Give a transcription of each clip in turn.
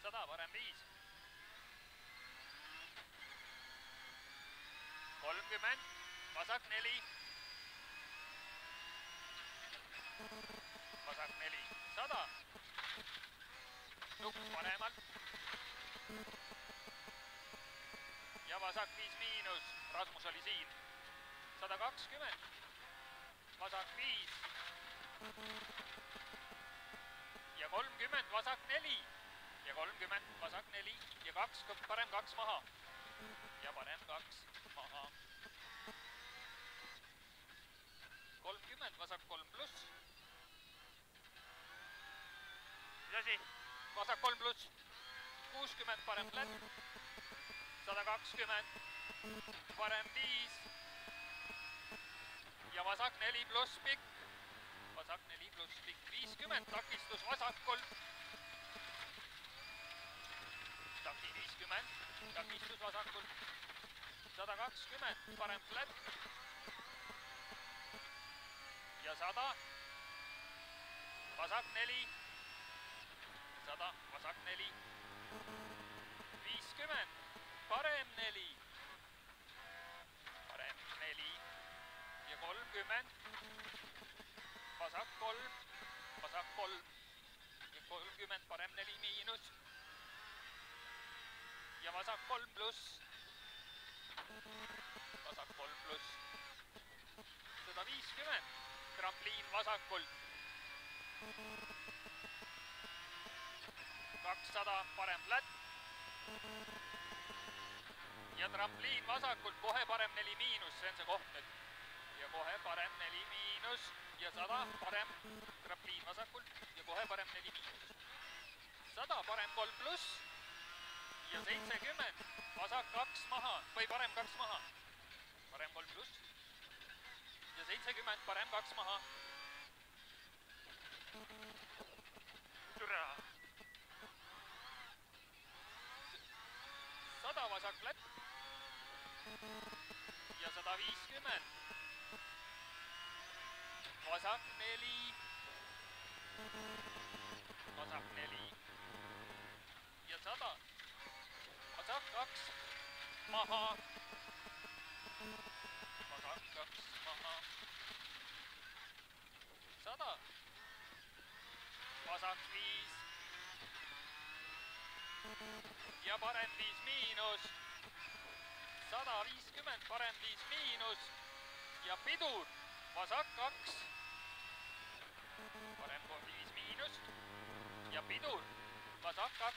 100, parem 5. 30, vasak 4. Vasak 4, 100. Nukk paremalt. Ja vasak 5 miinus, Rasmus oli siin. 120, vasak 5. Ja 30, vasak 4. Ja 30, vasak 4. Ja 2, parem 2 maha. Ja parem 2 maha. 30, vasak 3 pluss. Mis asi? Vasak 3 pluss. 60, parem flat. 120, parem 5. Ja vasak 4 pluss pikk. Vasak 4 pluss pikk. 50, takistus vasakul. Taki 50, takistus vasakul. 120, parem flat. Ja 100, vasak 4. 100, vasak 4. 50, parem 4. Parem 4. Ja 30. Vasak 3. Vasak 3. Ja 30, parem 4 miinus. Ja vasak 3 pluss. Vasak 3 pluss. 150. Trampliin vasakul. 200, parem flat. Ja trampliin vasakult, kohe parem 4 miinus, see on see koht nüüd. Ja kohe parem 4 miinus ja 100, parem trampliin vasakult ja kohe parem 4 miinus. 100, parem 3 pluss ja 70, vasak 2 maha või parem 2 maha. Parem 3 pluss ja 70, parem 2 maha. Türa! 100, vasak flat. Ja 150. Vasak 4. Vasak 4. Ja 100. Vasak 2. Maha. Vasak 2. Maha. 100. Vasak 5. Ja parem 5 miinus. 150, parem 5 miinus. Ja pidur, vasak 2. Parem 5 miinus. Ja pidur, vasak 2.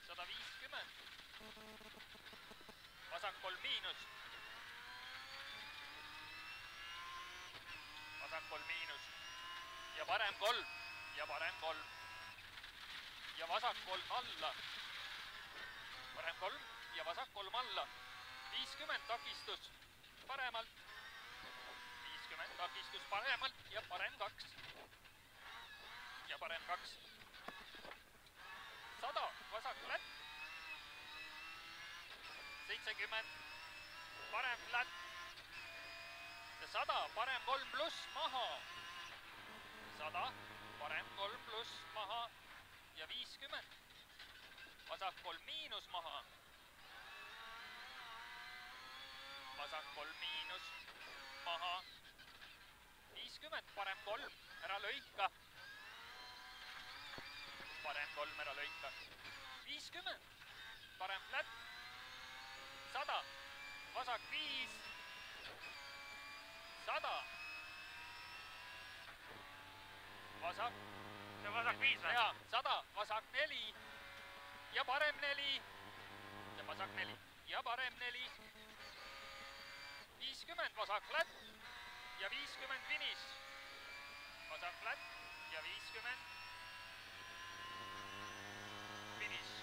150. Vasak 3 miinus. Vasak 3 miinus. Ja parem 3. Ja parem 3. Ja vasak 3 alla. Parem 3 ja vasak 3 alla. 50 takistus paremalt. 50 takistus paremalt ja parem 2. Ja parem 2. 100, vasak flat. 70, parem flat. Ja 100, parem 3 pluss maha. 100, parem 3 pluss maha. Ja 50. Vasak 3 miinus maha. Vasak 3 miinus maha. 50, parem 3, ära lõika. Parem 3, ära lõika. 50, parem flat. 100, vasak 5. 100. Vasak. See on vasak 5 või? Jaa, 100, vasak 4 ja parem 4 ja vasak 4 ja parem 4. 50, vasak flat ja 50 finish. Vasak flat ja 50 finish.